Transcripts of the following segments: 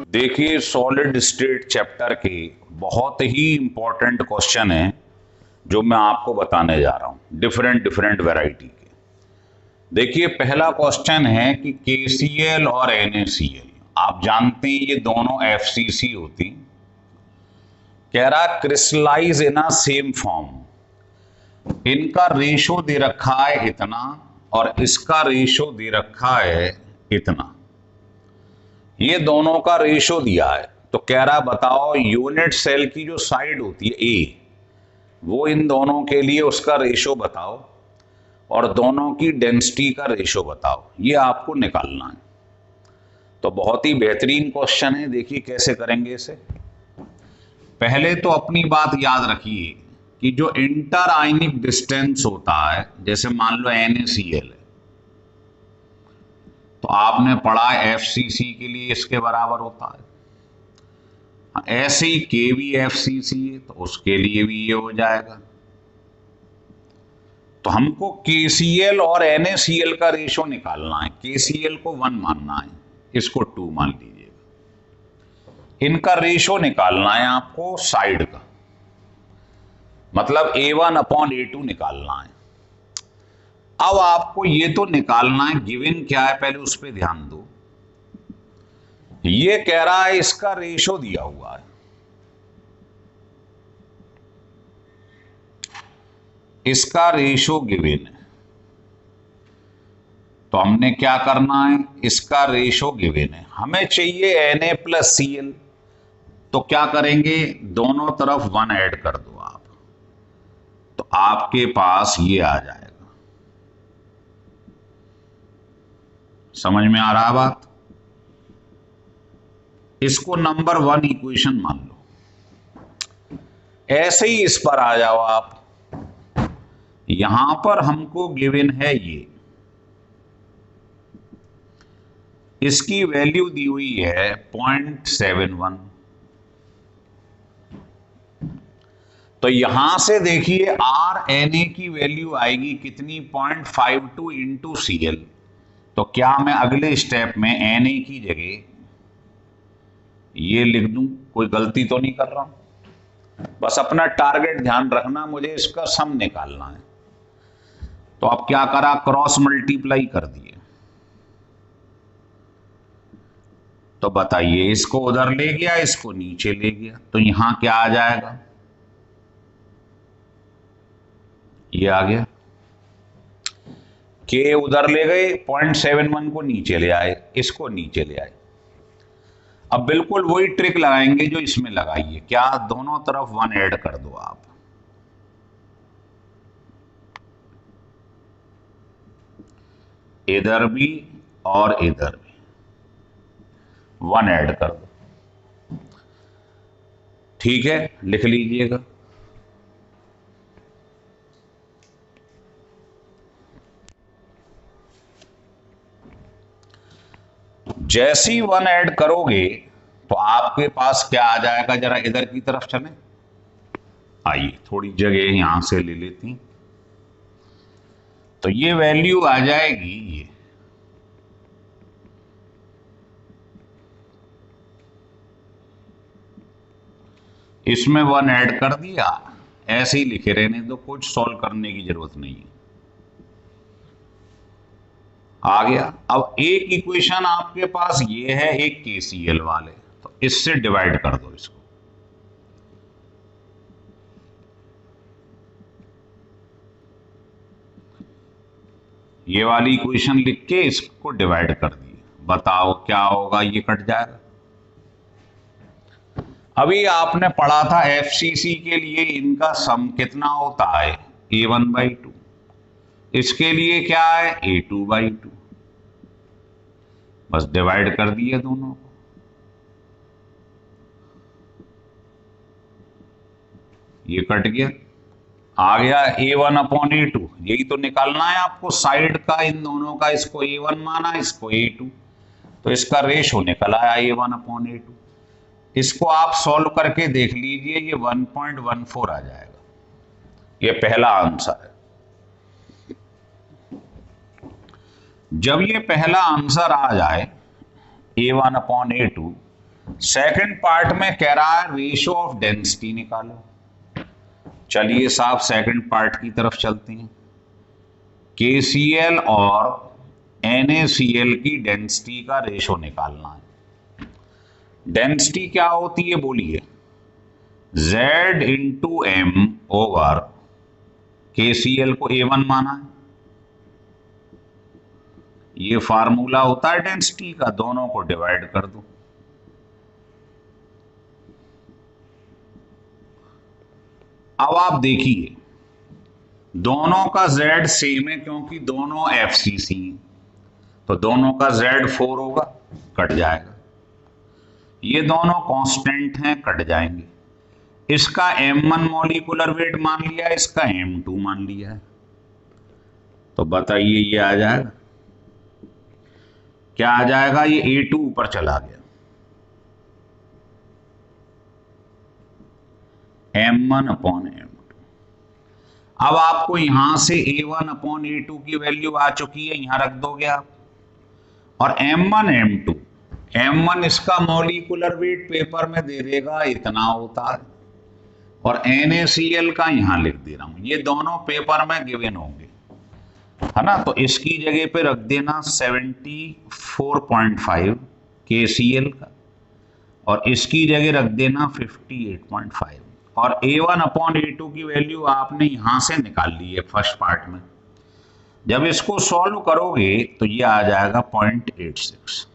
देखिए, solid state chapter के बहुत ही इंपॉर्टेंट क्वेश्चन है जो मैं आपको बताने जा रहा हूं, डिफरेंट डिफरेंट वैरायटी के। देखिए, पहला क्वेश्चन है कि केसीएल और एनएसीएल, आप जानते हैं ये दोनों एफसीसी होती। कह रहा crystallize in a same form, इनका रेशो दे रखा है इतना और इसका रेशो दे रखा है इतना। ये दोनों का रेशो दिया है, तो कह रहा बताओ यूनिट सेल की जो साइड होती है ए, वो इन दोनों के लिए उसका रेशो बताओ और दोनों की डेंसिटी का रेशो बताओ। ये आपको निकालना है। तो बहुत ही बेहतरीन क्वेश्चन है। देखिए कैसे करेंगे इसे। पहले तो अपनी बात याद रखिए कि जो इंटर आयनिक डिस्टेंस होता है, जैसे मान लो NaCl है, तो आपने पढ़ा FCC के लिए इसके बराबर होता है। ऐसे ही KVFCC है तो उसके लिए भी ये हो जाएगा। तो हमको KCl और NaCl का रेशो निकालना है। KCl को 1 मानना है, इसको 2 मान लीजिएगा। इनका रेशो निकालना है आपको साइड का, मतलब A1/A2 निकालना है। अब आपको ये तो निकालना है, गिवन क्या है पहले उस पर ध्यान दो। ये कह रहा है इसका रेशो दिया हुआ है, इसका रेशो गिवन है। तो हमने क्या करना है, इसका रेशो गिवन है, हमें चाहिए Na+Cl। तो क्या करेंगे, दोनों तरफ 1 ऐड कर दो आप, तो आपके पास ये आ जाएगा। समझ में आ रहा बात। इसको नंबर 1 इक्वेशन मान लो। ऐसे ही इस पर आ जाओ आप। यहां पर हमको गिवन है ये, इसकी वैल्यू दी हुई है 0.71। तो यहां से देखिए RNA की वैल्यू आएगी कितनी, 0.52 इंटू CL। तो क्या मैं अगले स्टेप में Na की जगह ये लिख दूं, कोई गलती तो नहीं कर रहा हूं। बस अपना टारगेट ध्यान रखना, मुझे इसका सम निकालना है। तो अब क्या करा, क्रॉस मल्टीप्लाई कर दिए। तो बताइए, इसको उधर ले गया, इसको नीचे ले गया, तो यहां क्या आ जाएगा, ये आ गया। के उधर ले गए, 0.71 को नीचे ले आए, इसको नीचे ले आए। अब बिल्कुल वही ट्रिक लगाएंगे जो इसमें लगाइए। क्या, दोनों तरफ 1 ऐड कर दो आप, इधर भी और इधर भी 1 ऐड कर दो। ठीक है, लिख लीजिएगा। जैसे ही 1 ऐड करोगे तो आपके पास क्या आ जाएगा, जरा इधर की तरफ चलें। आइए थोड़ी जगह यहां से ले लेती। तो ये वैल्यू आ जाएगी ये, इसमें 1 ऐड कर दिया, ऐसे ही लिखे रहने दो, कुछ सॉल्व करने की जरूरत नहीं है। आ गया। अब एक इक्वेशन आपके पास ये है, एक KCl वाले, तो इससे डिवाइड कर दो इसको। ये वाली इक्वेशन लिख के इसको डिवाइड कर दिए। बताओ क्या होगा, ये कट जाएगा। अभी आपने पढ़ा था FCC के लिए इनका सम कितना होता है, A1/2। इसके लिए क्या है, A2/2। बस डिवाइड कर दिए दोनों को। ये कट गया, आ गया A1/A2। यही तो निकालना है आपको साइड का, इन दोनों का। इसको A1 माना, इसको A2, तो इसका रेशो निकल आया A1/A2। इसको आप सॉल्व करके देख लीजिए, ये 1.14 आ जाएगा। ये पहला आंसर है। जब ये पहला आंसर आ जाए A1/A2, सेकंड पार्ट में कह रहा है रेशियो ऑफ डेंसिटी निकालो। चलिए साहब सेकंड पार्ट की तरफ चलते हैं। KCl और NaCl की डेंसिटी का रेशियो निकालना है। डेंसिटी क्या होती है बोलिए? Z into M over KCl को A1 माना है, ये फार्मूला होता है डेंसिटी का, दोनों को डिवाइड कर दो। अब आप देखिए दोनों का Z सेम है क्योंकि दोनों FCC हैं, तो दोनों का Z 4 होगा, कट जाएगा। ये दोनों कांस्टेंट हैं, कट जाएंगे। इसका M1 मॉलिक्यूलर वेट मान लिया, इसका M2 मान लिया है, तो बताइए ये आ जाएगा क्या? आ जाएगा ये A2 ऊपर चला गया, M1 अपॉन M2। अब आपको यहां से A1 अपॉन A2 की वैल्यू आ चुकी है, यहां रख दोगे आप। और M1 M2, M1 इसका मॉलिक्यूलर वेट पेपर में दे देगा, इतना होता है, और NaCl का यहां लिख दे रहा हूं, ये दोनों पेपर में गिवन होंगे, है ना। तो इसकी जगह पे रख देना 74.5 KCl का, और इसकी जगह रख देना 58.5। और A1 अपॉन A2 की वैल्यू आपने यहां से निकाल ली है फर्स्ट पार्ट में। जब इसको सॉल्व करोगे तो ये आ जाएगा 0.86।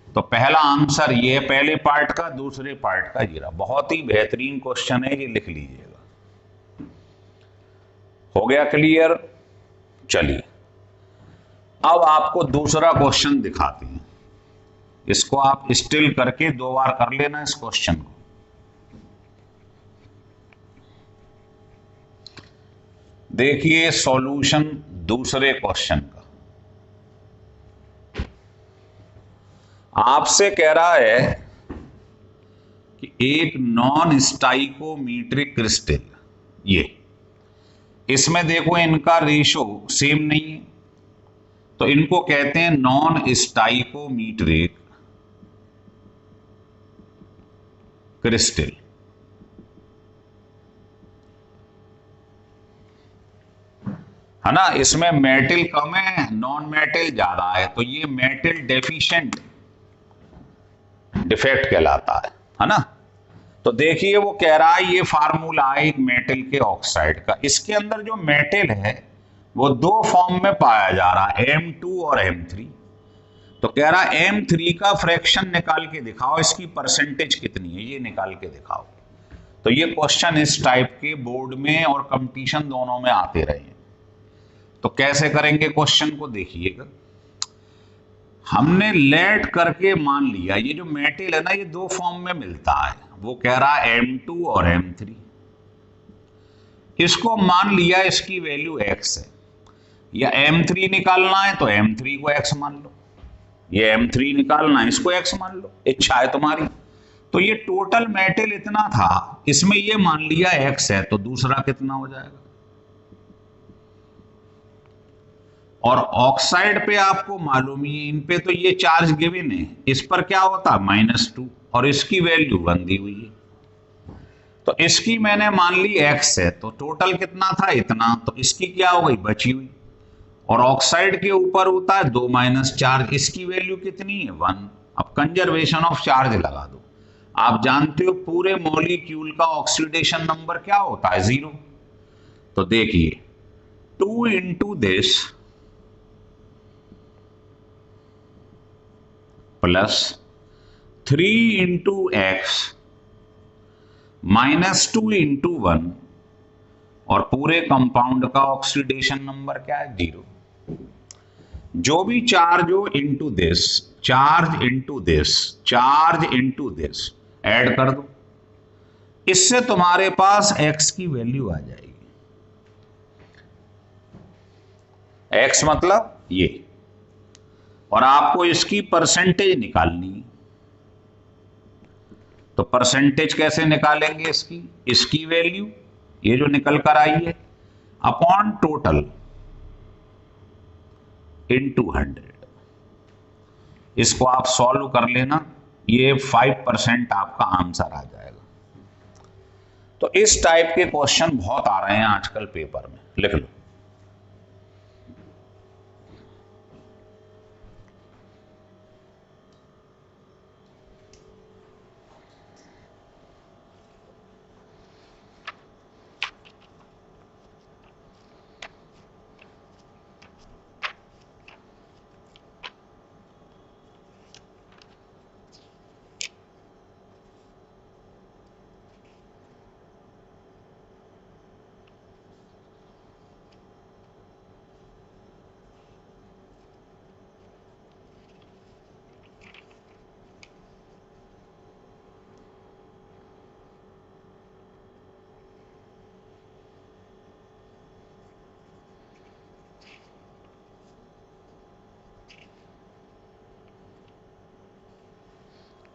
तो पहला आंसर ये है पहले पार्ट का, दूसरे पार्ट का ये रहा। बहुत ही बेहतरीन क्वेश्चन है, ये लिख लीजिएगा। हो गया क्लियर? चलिए अब आपको दूसरा क्वेश्चन दिखाते हैं, इसको आप स्टिल करके 2 बार कर लेना इस क्वेश्चन को। देखिए सॉल्यूशन दूसरे क्वेश्चन का। आपसे कह रहा है कि एक नॉन स्टाइकोमीट्रिक क्रिस्टल, ये इसमें देखो इनका रेशो सेम नहीं है, तो इनको कहते हैं नॉन स्टाइकोमीट्रिक क्रिस्टल। है ना, इसमें मेटल कम है, नॉन मेटल ज्यादा है, तो ये मेटल डेफिशिएंट डिफेक्ट कहलाता है ना। तो देखिए वो कह रहा है ये फार्मूला है एक मेटल के ऑक्साइड का, इसके अंदर जो मेटल है वो 2 फॉर्म में पाया जा रहा है, M2 और M3। तो कह रहा है M3 का फ्रैक्शन निकाल के दिखाओ, इसकी परसेंटेज कितनी है ये निकाल के दिखाओ। तो ये क्वेश्चन इस टाइप के बोर्ड में और कंपटीशन दोनों में आते रहे हैं। तो कैसे करेंगे क्वेश्चन को देखिएगा। हमने लेट करके मान लिया ये जो मेटल है ना ये 2 फॉर्म में मिलता है, वो कह रहा है M2 और M3। इसको मान लिया इसकी वैल्यू x है, या M3 निकालना है तो M3 को x मान लो, ये M3 निकालना है इसको x मान लो, इच्छा है तुम्हारी। तो ये टोटल मेटल इतना था, इसमें ये मान लिया x है, तो दूसरा कितना हो जाएगा। और ऑक्साइड पे आपको मालूम ही है, इन पे तो ये चार्ज गिवन है, इस पर क्या होता -2 और इसकी वैल्यू 1 दी हुई है। तो इसकी मैंने मान ली x है, तो टोटल कितना था इतना, तो इसकी क्या हो गई बची हुई। और ऑक्साइड के ऊपर होता है 2 - चार्ज, इसकी वैल्यू कितनी है 1। अब कंजर्वेशन ऑफ चार्ज लगा दो। आप जानते हो पूरे मॉलिक्यूल का ऑक्सीडेशन नंबर क्या होता है 0। तो देखिए 2 into this plus 3 into x -2 into 1, और पूरे कंपाउंड का ऑक्सीडेशन नंबर क्या है 0। जो भी चार्ज हो into this, charge into this, charge into this add कर दो, इससे तुम्हारे पास x की वैल्यू आ जाएगी। x मतलब ये, और आपको इसकी परसेंटेज निकालनी है। तो परसेंटेज कैसे निकालेंगे इसकी वैल्यू ये जो निकल कर आई है अपॉन टोटल इनटू 100। इसको आप सॉल्व कर लेना, ये 5% आपका आंसर आ जाएगा। तो इस टाइप के क्वेश्चन बहुत आ रहे हैं आजकल पेपर में, लिख लो।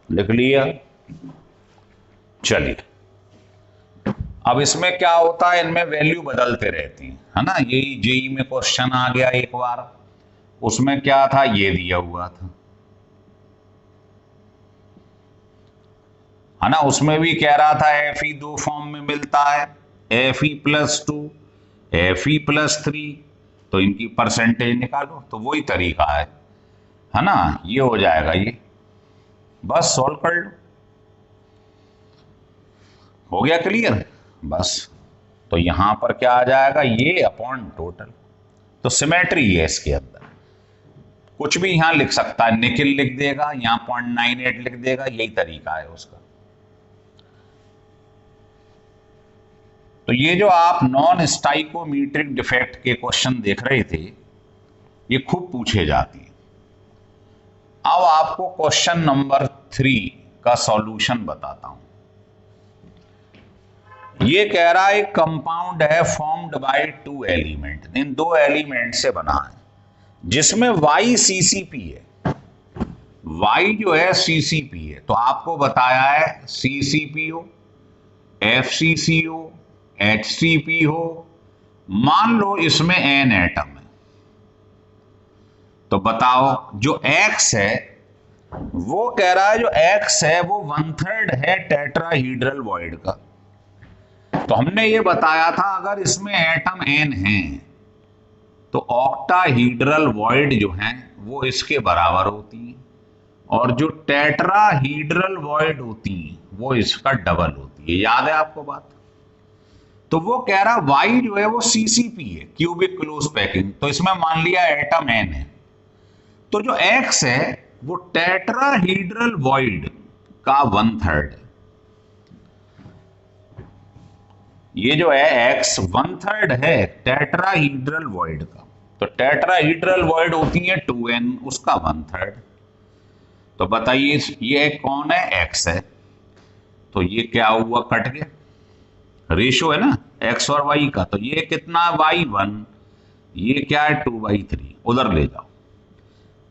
लिख लिया। चलिए, अब इसमें क्या होता है, इनमें वैल्यू बदलते रहती है ना। यही जेई में क्वेश्चन आ गया एक बार, उसमें क्या था, ये दिया हुआ था, है ना। उसमें भी कह रहा था Fe दो फॉर्म में मिलता है, Fe+2, Fe+3, तो इनकी परसेंटेज निकालो, तो वही तरीका है ना। ये हो जाएगा, ये बस सॉल्व कर लो, हो गया क्लियर बस। तो यहां पर क्या आ जाएगा, ये अपॉन टोटल। तो सिमेट्री है इसके अंदर, कुछ भी यहां लिख सकता है, निकिल लिख देगा, यहां 0.98 लिख देगा, यही तरीका है उसका। तो ये जो आप नॉन स्टाइकोमीट्रिक डिफेक्ट के क्वेश्चन देख रहे थे, ये खूब पूछे जाती है। अब आपको क्वेश्चन नंबर 3 का सॉल्यूशन बताता हूं। ये कह रहा है एक कंपाउंड है formed by 2 element, in 2 element से बना है, जिसमें Y CCP है। Y जो है CCP है, तो आपको बताया है CCPO, FCCO, HCPO। मान लो इसमें N एटम है, तो बताओ जो X है, वो कह रहा है जो X है वो 1/3 है टेट्राहीड्रल वॉइड का। तो हमने ये बताया था अगर इसमें एटम N है तो ऑक्टाहीड्रल वॉइड जो है वो इसके बराबर होती है, और जो टेट्राहीड्रल वॉइड होती है वो इसका डबल होती है। याद है आपको बात? तो वो कह रहा Y जो है वो CCP है, क्यूबिक क्लोज पैकिंग, तो इसमें मान लिया एटम N है, तो जो X है वो टेट्राहीड्रल वॉइड का 1/3 है। ये जो है X 1/3 है टेट्राहीड्रल वॉइड का, तो टेट्राहीड्रल वॉइड होती है 2N, उसका 1/3। तो बताइए ये कौन है, X है, तो ये क्या हुआ, कट गया, रेशो है ना X और Y का, तो ये कितना है Y1, ये क्या है 2/3, उधर ले जाओ,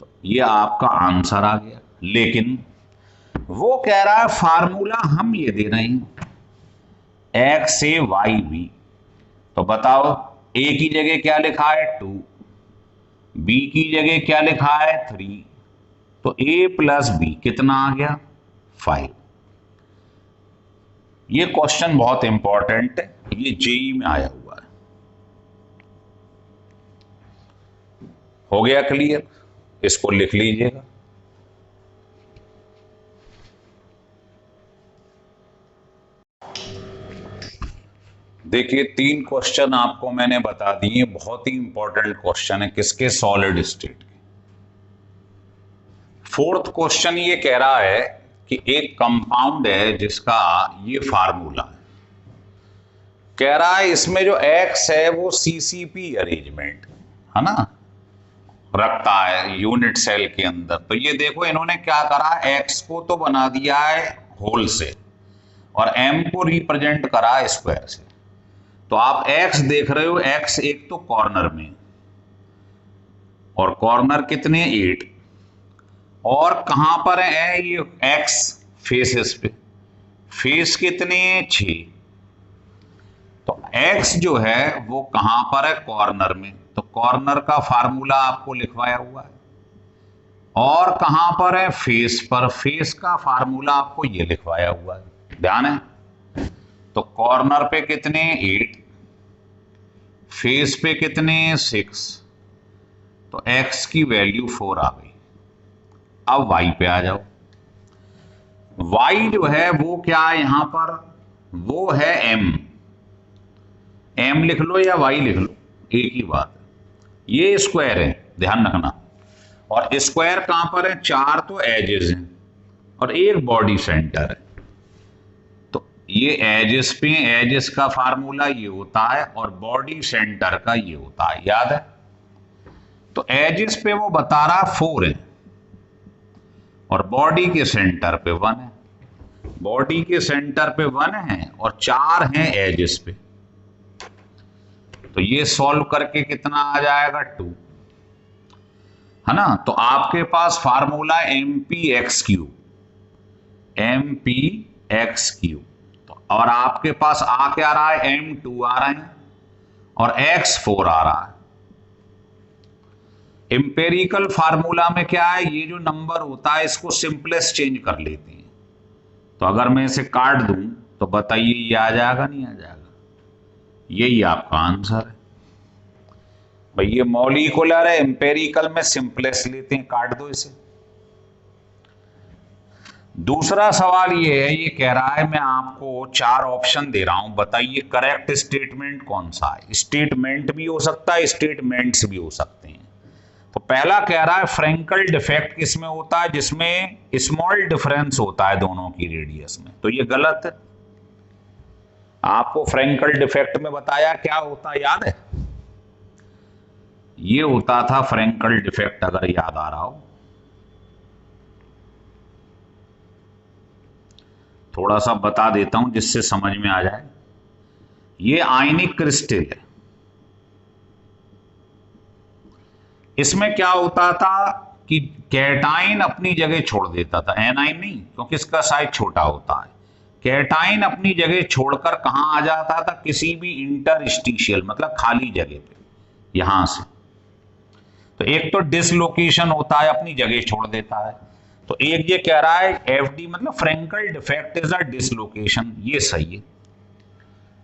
तो ये आपका आंसर आ गया। लेकिन वो कह रहा है फार्मूला हम ये दे रहे हैं X से YB, तो बताओ A की जगह क्या लिखा है 2, B की जगह क्या लिखा है 3, तो A + B कितना आ गया 5। ये क्वेश्चन बहुत इंपॉर्टेंट है, ये जेई में आया हुआ है। हो गया क्लियर, इसको लिख लीजिएगा। देखिए 3 क्वेश्चन आपको मैंने बता दिए, बहुत ही इंपॉर्टेंट क्वेश्चन है, किसके, सॉलिड स्टेट के। 4th क्वेश्चन ये कह रहा है कि एक कंपाउंड है जिसका ये फार्मूला है, कह रहा है इसमें जो X है वो CCP अरेंजमेंट है ना, रखता है यूनिट सेल के अंदर। तो ये देखो इन्होंने क्या करा, X को तो बना दिया है होल से और M को रिप्रेजेंट करा स्क्वायर से। तो आप X देख रहे हो, X एक तो कॉर्नर में, और कॉर्नर कितने 8, और कहां पर है ये X फेसेस पे, फेस कितने 6, तो X जो है वो कहां पर है, कॉर्नर में, तो कॉर्नर का फार्मूला आपको लिखवाया हुआ है। और कहां पर है, फेस पर। फेस का फार्मूला आपको ये लिखवाया हुआ है, ध्यान है। तो कॉर्नर पे कितने 8, फेस पे कितने 6, तो x की वैल्यू 4 आ गई। अब y पे आ जाओ। y जो है वो क्या है यहां पर, वो है m लिख लो या y लिख लो, एक ही बात है। ये स्क्वायर है, ध्यान रखना। और स्क्वायर कहां पर है, 4 तो एजेस हैं और एक बॉडी सेंटर है। तो ये एजेस पे, एजेस का फार्मूला ये होता है और बॉडी सेंटर का ये होता है, याद है। तो एजेस पे वो बता रहा 4 है और बॉडी के सेंटर पे 1 है। बॉडी के सेंटर पे 1 है और 4 हैं एजेस पे। तो ये सॉल्व करके कितना आ जाएगा 2, है ना। तो आपके पास formula M P X Q, तो और आपके पास आ क्या रहा है, m2 आ रहा है और x4 आ रहा है। इंपेरिकल फार्मूला में क्या है, ये जो नंबर होता है इसको सिंपलेस्ट चेंज कर लेते हैं। तो अगर मैं इसे काट दूं तो बताइए ये आ जाएगा नहीं आ जाएगा, यही आपका आंसर है भाई। ये मॉलिक्यूलर है, इंपेरिकल में सिंपलेस्ट लेते हैं, काट दो इसे। दूसरा सवाल ये है, ये कह रहा है मैं आपको 4 ऑप्शन दे रहा हूं, बताइए करेक्ट स्टेटमेंट कौन सा है। स्टेटमेंट भी हो सकता है, स्टेटमेंट्स भी हो सकते हैं। तो पहला कह रहा है फ्रैंकल डिफेक्ट किसमें होता है, जिसमें स्मॉल डिफरेंस होता है दोनों की रेडियस में। तो ये गलत है। आपको फ्रैंकल डिफेक्ट में बताया क्या होता है, याद है। ये होता था फ्रैंकल डिफेक्ट, अगर याद आ रहा हो। थोड़ा सा बता देता हूं जिससे समझ में आ जाए। ये आयनिक क्रिस्टल है। इसमें क्या होता था कि कैटाइन अपनी जगह छोड़ देता था, एनाइन नहीं, क्योंकि इसका साइज छोटा होता है। कैटाइन अपनी जगह छोड़कर कहां आ जाता था, किसी भी इंटरस्टिशियल मतलब खाली जगह पे, यहां से। तो एक तो डिसलोकेशन होता है, अपनी जगह छोड़ देता है। तो एक ये कह रहा है एफ डी मतलब Frenkel defect is a dislocation, ये सही है।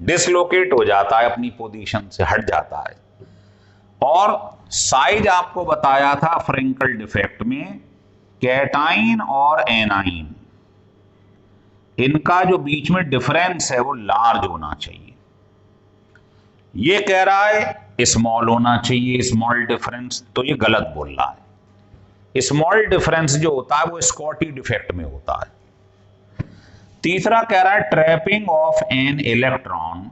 डिसलोकेट हो जाता है, अपनी पोजीशन से हट जाता है। और साइज आपको बताया था फ्रैंकल डिफेक्ट में, कैटाइन और एनाइन, इनका जो बीच में डिफरेंस है वो लार्ज होना चाहिए। ये कह रहा है स्मॉल होना चाहिए, स्मॉल डिफरेंस, तो ये गलत बोल रहा है। स्मॉल डिफरेंस जो होता है वो स्कॉटी डिफेक्ट में होता है। तीसरा कह रहा है trapping of an electron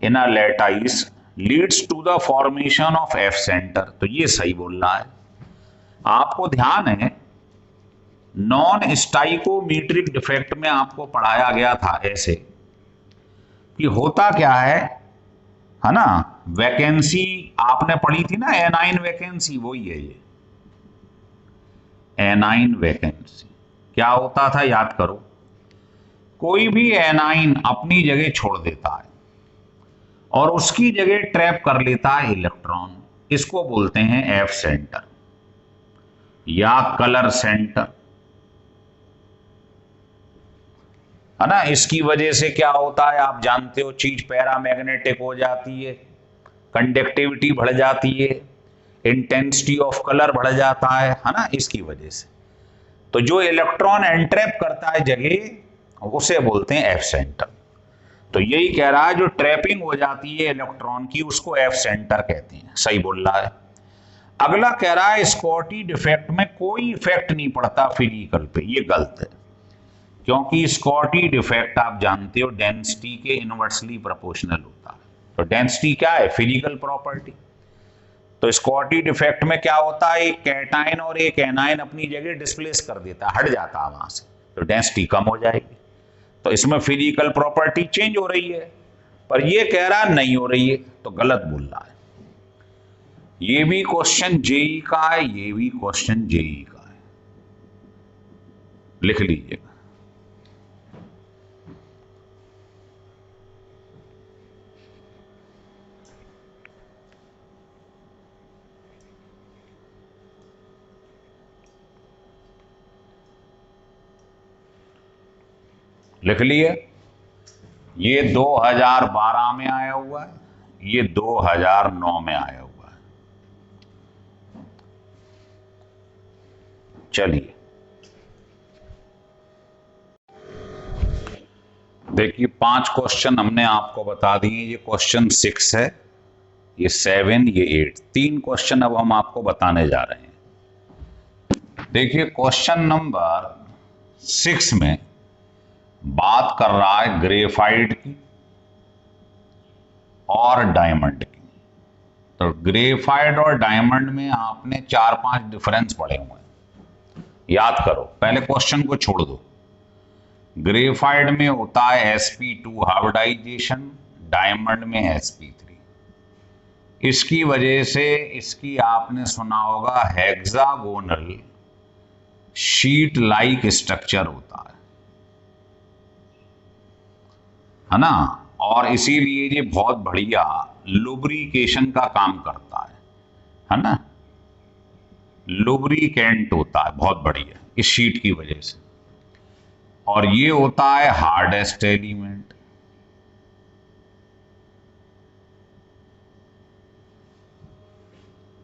in a lattice leads to the formation of F centre, तो ये सही बोल रहा है। आपको ध्यान है नॉन स्टाइकोमीट्रिक डिफेक्ट में आपको पढ़ाया गया था ऐसे कि होता क्या है ना। वैकेंसी आपने पढ़ी थी ना, एनाइन वैकेंसी, वही है ये एनाइन वैकेंसी। क्या होता था याद करो, कोई भी एनाइन अपनी जगह छोड़ देता है और उसकी जगह ट्रैप कर लेता है इलेक्ट्रॉन, इसको बोलते हैं एफ सेंटर या कलर सेंटर, है ना। इसकी वजह से क्या होता है आप जानते हो, चीज पैरामैग्नेटिक हो जाती है, कंडक्टिविटी बढ़ जाती है, इंटेंसिटी ऑफ कलर बढ़ जाता है ना, इसकी वजह से। तो जो इलेक्ट्रॉन एंट्रैप करता है जगह, उसे बोलते हैं एफ सेंटर। तो यही कह रहा है जो ट्रैपिंग हो जाती है इलेक्ट्रॉन की, उसको एफ सेंटर कहते हैं, सही बोल रहा है। अगला कह रहा है स्कॉटी डिफेक्ट में कोई इफेक्ट नहीं पड़ता फिजिकल पे, ये गलत है। क्योंकि स्कॉटी डिफेक्ट आप जानते हो डेंसिटी के इनवर्सली प्रोपोर्शनल होता है। तो डेंसिटी क्या है, फिजिकल प्रॉपर्टी। तो स्कॉटी डिफेक्ट में क्या होता है, एक कैटाइन और एक एनाइन अपनी जगह डिस्प्लेस कर देता है, हट जाता है वहां से, तो डेंसिटी कम हो जाएगी। तो इसमें फिजिकल प्रॉपर्टी चेंज हो रही है, पर ये कह रहा नहीं हो रही है, तो गलत बोल रहा है। ये भी क्वेश्चन जेई का है, ये भी क्वेश्चन जेई का है, लिख लीजिएगा। लिख लिए। ये 2012 में आया हुआ है, ये 2009 में आया हुआ है। चलिए देखिए 5 क्वेश्चन हमने आपको बता दिए। ये क्वेश्चन 6 है, ये 7, ये 8, 3 क्वेश्चन अब हम आपको बताने जा रहे हैं। देखिए क्वेश्चन नंबर 6 में बात कर रहा है ग्रेफाइट की और डायमंड की। तो ग्रेफाइट और डायमंड में आपने 4-5 डिफरेंस पढ़े हुए हैं, याद करो। पहले क्वेश्चन को छोड़ दो। ग्रेफाइट में होता है sp2 हाइब्रिडाइजेशन, डायमंड में sp3। इसकी वजह से इसकी आपने सुना होगा हेक्सागोनल शीट लाइक स्ट्रक्चर होता है ना, और इसीलिए ये बहुत बढ़िया लुब्रिकेशन का काम करता है ना, लुब्रिकेंट होता है बहुत बढ़िया इस शीट की वजह से। और ये होता है हार्डेस्ट एलिमेंट।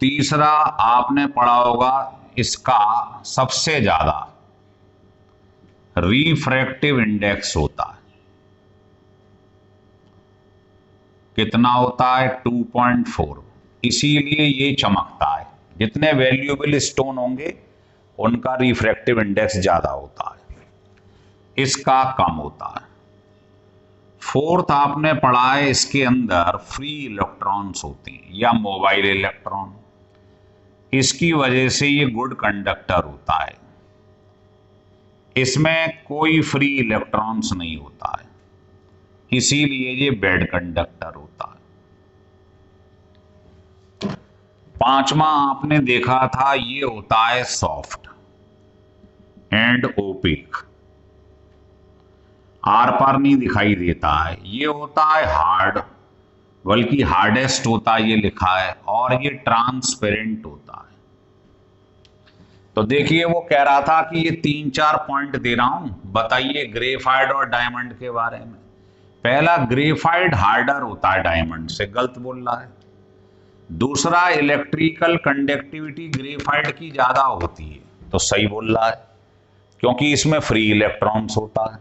तीसरा आपने पढ़ा होगा इसका सबसे ज्यादा रिफ्रैक्टिव इंडेक्स होता है। कितना होता है? 2.4। इसीलिए ये चमकता है। जितने वैल्यूएबल स्टोन होंगे उनका रिफ्रैक्टिव इंडेक्स ज्यादा होता है, इसका कम होता है। फोर्थ आपने पढ़ा है इसके अंदर फ्री इलेक्ट्रॉन्स होते हैं या मोबाइल इलेक्ट्रॉन। इसकी वजह से ये गुड कंडक्टर होता है, इसमें कोई फ्री इलेक्ट्रॉन्स नहीं होता है, इसीलिए ये बैड कंडक्टर होता है। पांचवा आपने देखा था ये होता है सॉफ्ट एंड ओपेक, आर पार नहीं दिखाई देता है। ये होता है हार्ड, बल्कि हार्डेस्ट होता है ये लिखा है, और ये ट्रांसपेरेंट होता है। तो देखिए वो कह रहा था कि ये 3-4 पॉइंट दे रहा हूं, बताइए ग्रेफाइट और डायमंड के बारे में। पहला, ग्रेफाइट हार्डर होता है डायमंड से, गलत बोल रहा है। दूसरा, इलेक्ट्रिकल कंडक्टिविटी ग्रेफाइट की ज्यादा होती है, तो सही बोल रहा है क्योंकि इसमें फ्री इलेक्ट्रॉन्स होता है।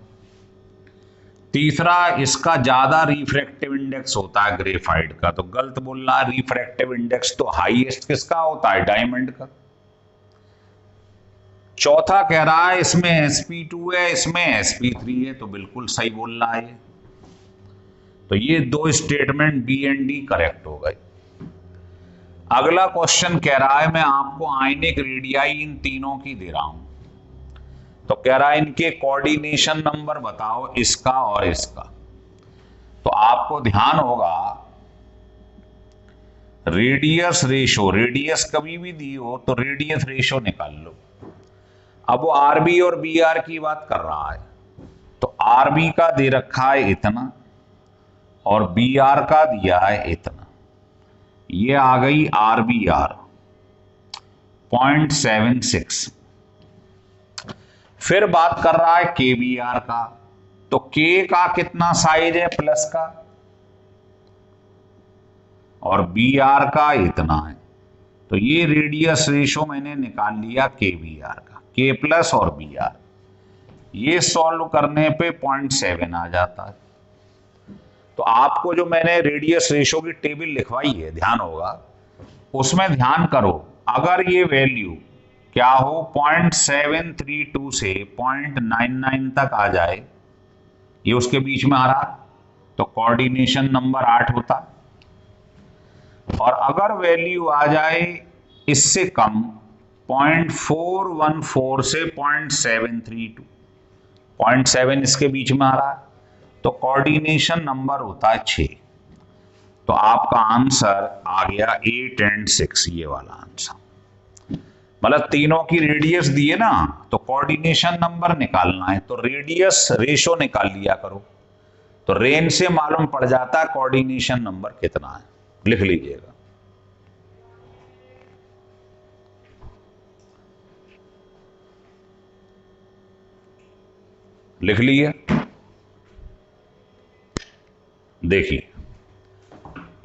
तीसरा, इसका ज्यादा रिफ्रैक्टिव इंडेक्स होता है ग्रेफाइट का, तो गलत बोल रहा है। रिफ्रैक्टिव इंडेक्स तो हाईएस्ट किसका होता है? डायमंड का। चौथा कह रहा है इसमें sp2 है, इसमें sp3 है, तो बिल्कुल सही बोल रहा है। तो ये 2 statement B and D correct हो गए। अगला क्वेश्चन कह रहा है मैं आपको आयनिक रेडियाई इन तीनों की दे रहा हूं, तो कह रहा है इनके कोऑर्डिनेशन नंबर बताओ, इसका और इसका। तो आपको ध्यान होगा रेडियस रेशो, रेडियस कभी भी दी हो तो रेडियस रेशो निकाल लो। अब वो आरबी और बी आर की बात कर रहा है, तो आरबी का दे रखा है इतना और बी आर का दिया है इतना। ये आ गई आरबी आर 0.76। फिर बात कर रहा है के बी आर का, तो के का कितना साइज है प्लस का, और बी आर का इतना है। तो ये रेडियस रेशो मैंने निकाल लिया के बी आर का, के प्लस और बी आर। ये सॉल्व करने पे 0.7 आ जाता है। तो आपको जो मैंने रेडियस रेशो की टेबल लिखवाई है, ध्यान होगा उसमें ध्यान करो। अगर ये वैल्यू क्या हो 0.732 से 0.99 तक आ जाए, ये उसके बीच में आ रहा, तो कोऑर्डिनेशन नंबर 8 होता। और अगर वैल्यू आ जाए इससे कम 0.414 से 0.732, 0.7 इसके बीच में आ रहा है, तो कोऑर्डिनेशन नंबर होता है 6। तो आपका आंसर आ गया 8 और 6, ये वाला आंसर। मतलब तीनों की रेडियस दिए ना, तो कोऑर्डिनेशन नंबर निकालना है, तो रेडियस रेशो निकाल लिया करो, तो रेंज से मालूम पड़ जाता है कोऑर्डिनेशन नंबर कितना है। लिख लीजिएगा। लिख लिए। देखिए,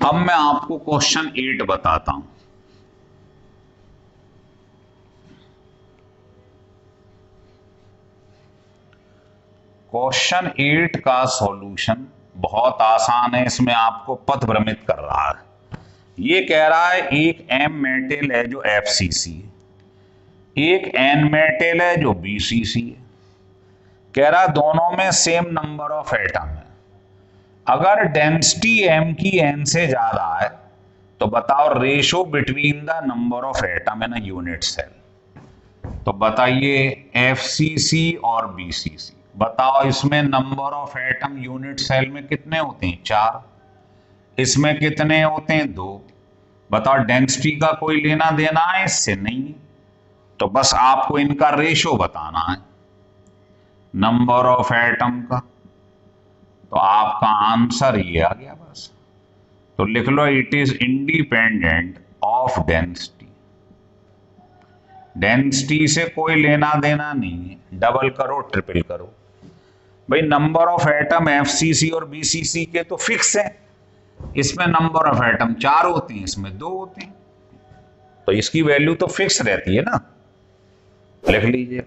अब मैं आपको क्वेश्चन 8 बताता हूं। क्वेश्चन 8 का सॉल्यूशन बहुत आसान है, इसमें आपको पथ भ्रमित कर रहा है। ये कह रहा है एक एम मेटल है जो FCC है, एक एन मेटल है जो BCC है। कह रहा दोनों में सेम नंबर ऑफ एटम है। अगर डेंसिटी m की n से ज्यादा है तो बताओ ratio between the number of atom in a unit cell. तो बताइए FCC और BCC, बताओ इसमें number of atom unit cell में कितने होते हैं? 4। इसमें कितने होते हैं? 2। बताओ डेंसिटी का कोई लेना देना है इससे? नहीं। तो बस आपको इनका रेशो बताना है नंबर ऑफ एटम का। तो आपका आंसर ये आ गया बस। तो लिख लो it is independent of density. Density से कोई लेना देना नहीं है, डबल करो ट्रिपल करो। भाई नंबर ऑफ एटम FCC और BCC के तो फिक्स है, इसमें नंबर ऑफ एटम 4 होते हैं, इसमें 2 होते हैं, तो इसकी वैल्यू तो फिक्स रहती है ना। लिख लीजिए।